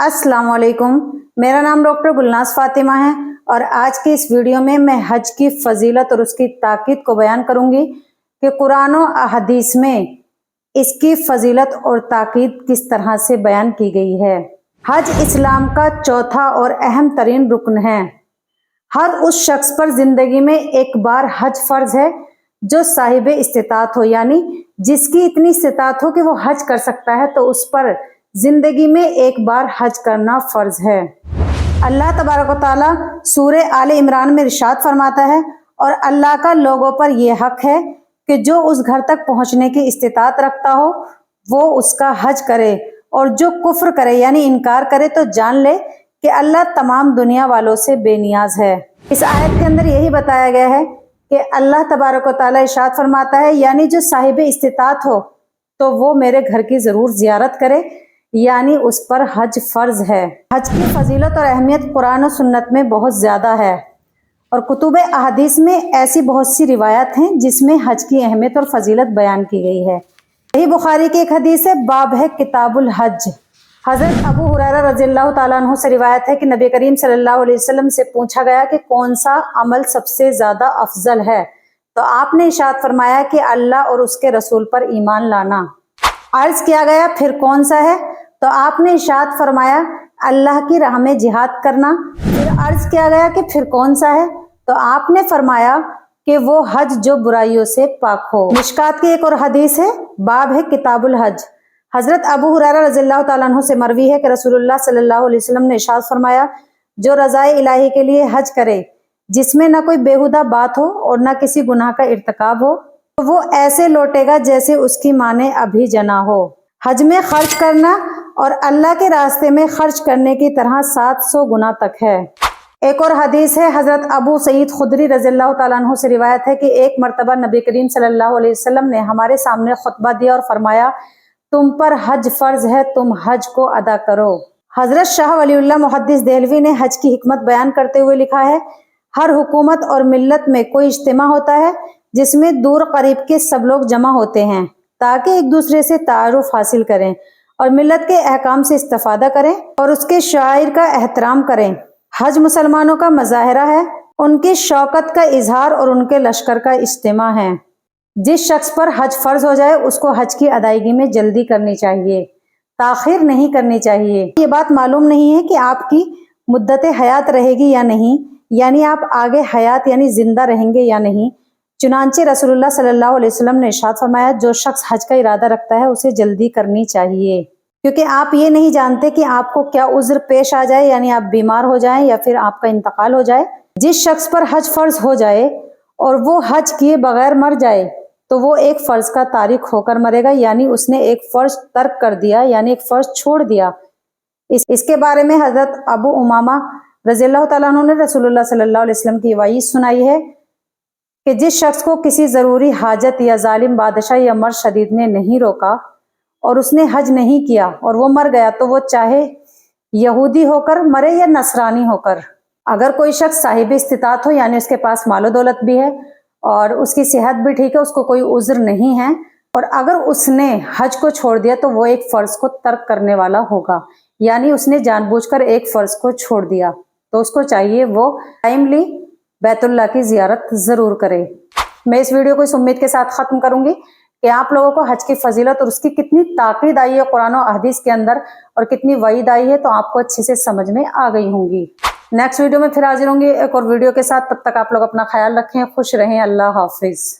अस्सलाम वालेकुम। मेरा नाम डॉक्टर गुलनाज फातिमा है और आज की इस वीडियो में मैं हज की फजीलत और उसकी ताकीद को बयान करूंगी कि कुरान और अहदीस में इसकी फजीलत और ताकीद किस तरह से बयान की गई है। हज इस्लाम का चौथा और अहम तरीन रुकन है। हर उस शख्स पर जिंदगी में एक बार हज फर्ज है जो साहिब इस्तिताअत हो, यानी जिसकी इतनी इस्तिताअत हो कि वो हज कर सकता है, तो उस पर जिंदगी में एक बार हज करना फर्ज है। अल्लाह तबारक व तआला सूरे आले इमरान में इरशाद फरमाता है, और अल्लाह का लोगों पर यह हक है कि जो उस घर तक पहुंचने की इस्तिताअत रखता हो वो उसका हज करे, और जो कुफ्र करे यानी इनकार करे तो जान ले कि अल्लाह तमाम दुनिया वालों से बेनियाज है। इस आयत के अंदर यही बताया गया है कि अल्लाह तबारक व तआला इरशाद फरमाता है, यानी जो साहिब इस्तिताअत हो तो वो मेरे घर की जरूर जियारत करे, यानी उस पर हज फर्ज है। हज की फजीलत और अहमियत कुरान और सुन्नत में बहुत ज़्यादा है, और कुतुब अहदीस में ऐसी बहुत सी रिवायत हैं जिसमें हज की अहमियत और फजीलत बयान की गई है। सही बुखारी की एक हदीस है, बाब है किताबुल हज। हजरत अबू हुरैरा रज़ियल्लाहु ताला अन्हु से रिवायत है कि नबी करीम सल्लल्लाहु अलैहि वसल्लम से पूछा गया कि कौन सा अमल सबसे ज़्यादा अफजल है, तो आपने इरशाद फरमाया कि अल्लाह और उसके रसूल पर ईमान लाना। अर्ज किया गया फिर कौन सा है, तो आपने इरशाद फरमाया अल्लाह की राह में जिहाद करना। फिर अर्ज किया गया कि फिर कौन सा है, तो आपने फरमाया कि वो हज जो बुराइयों से पाक हो। मिशकात की एक और हदीस है, बाब है किताबुल हज। हजरत अबू हुरैरा रज़ियल्लाहु ताला अन्हु से मरवी है कि रसूलुल्लाह सल्लल्लाहु अलैहि वसल्लम ने इरशाद फरमाया, जो रज़ाए इलाही के लिए हज करे जिसमें ना कोई बेहुदा बात हो और ना किसी गुनाह का इर्तिकाब हो, तो वो ऐसे लौटेगा जैसे उसकी माँ ने अभी जना हो। हज में खर्च करना और अल्लाह के रास्ते में खर्च करने की तरह 700 गुना तक है। एक और हदीस है, हजरत अबू सईद खुदरी रज़ियल्लाहु ताला अन्हु से रिवायत है कि एक मरतबा नबी करीम सल्लल्लाहु अलैहि वसल्लम ने हमारे सामने खुतबा दिया और फरमाया, तुम पर हज फर्ज है, तुम हज को अदा करो। हजरत शाह वलीउल्लाह मुहद्दिस देहलवी ने हज की हिकमत बयान करते हुए लिखा है, हर हुकूमत और मिल्लत में कोई इज्तिमा होता है जिसमें दूर करीब के सब लोग जमा होते हैं ताकि एक दूसरे से तारुफ हासिल करें और मिल्लत के अहकाम से इस्तिफादा करें और उसके शायर का एहतराम करें। हज मुसलमानों का मज़ाहिरा है, उनकी शौकत का इजहार और उनके लश्कर का इज्तिमा है। जिस शख्स पर हज फर्ज हो जाए उसको हज की अदायगी में जल्दी करनी चाहिए, ताखिर नहीं करनी चाहिए। ये बात मालूम नहीं है कि आपकी मुद्दत हयात रहेगी या नहीं, यानी आप आगे हयात यानी जिंदा रहेंगे या नहीं। चुनांचे रसूलुल्लाह सल्लल्लाहु अलैहि वसल्लम ने इरशाद फरमाया, जो शख्स हज का इरादा रखता है उसे जल्दी करनी चाहिए, क्योंकि आप ये नहीं जानते कि आपको क्या उज्र पेश आ जाए, यानी आप बीमार हो जाएं या फिर आपका इंतकाल हो जाए। जिस शख्स पर हज फर्ज हो जाए और वो हज किए बगैर मर जाए तो वो एक फर्ज का तारिक होकर मरेगा, यानी उसने एक फर्ज तर्क कर दिया, यानी एक फर्ज छोड़ दिया। इसके बारे में हजरत अबू उमामा रज़ियल्लाहु ताला अन्हु ने रसूलुल्लाह सल्लल्लाहु अलैहि वसल्लम की वही सुनाई है कि जिस शख्स को किसी ज़रूरी हाजत या जालिम बादशाह या मर्द शदीद ने नहीं रोका और उसने हज नहीं किया और वो मर गया, तो वो चाहे यहूदी होकर मरे या नसरानी होकर। अगर कोई शख्स साहिब इस्तिताअत हो, यानी उसके पास मालो दौलत भी है और उसकी सेहत भी ठीक है, उसको कोई उज्र नहीं है, और अगर उसने हज को छोड़ दिया तो वो एक फ़र्ज को तर्क करने वाला होगा, यानी उसने जानबूझकर एक फ़र्ज को छोड़ दिया, तो उसको चाहिए वो टाइमली बैतुल्लाह की ज़ियारत ज़रूर करे। मैं इस वीडियो को इस उम्मीद के साथ ख़त्म करूँगी कि आप लोगों को हज की फजीलत और उसकी कितनी ताकीद आई है कुरान और अहदीस के अंदर और कितनी वईद आई है, तो आपको अच्छे से समझ में आ गई होंगी। नेक्स्ट वीडियो में फिर हाजिर होंगी एक और वीडियो के साथ। तब तक आप लोग अपना ख्याल रखें, खुश रहें। अल्लाह हाफिज़।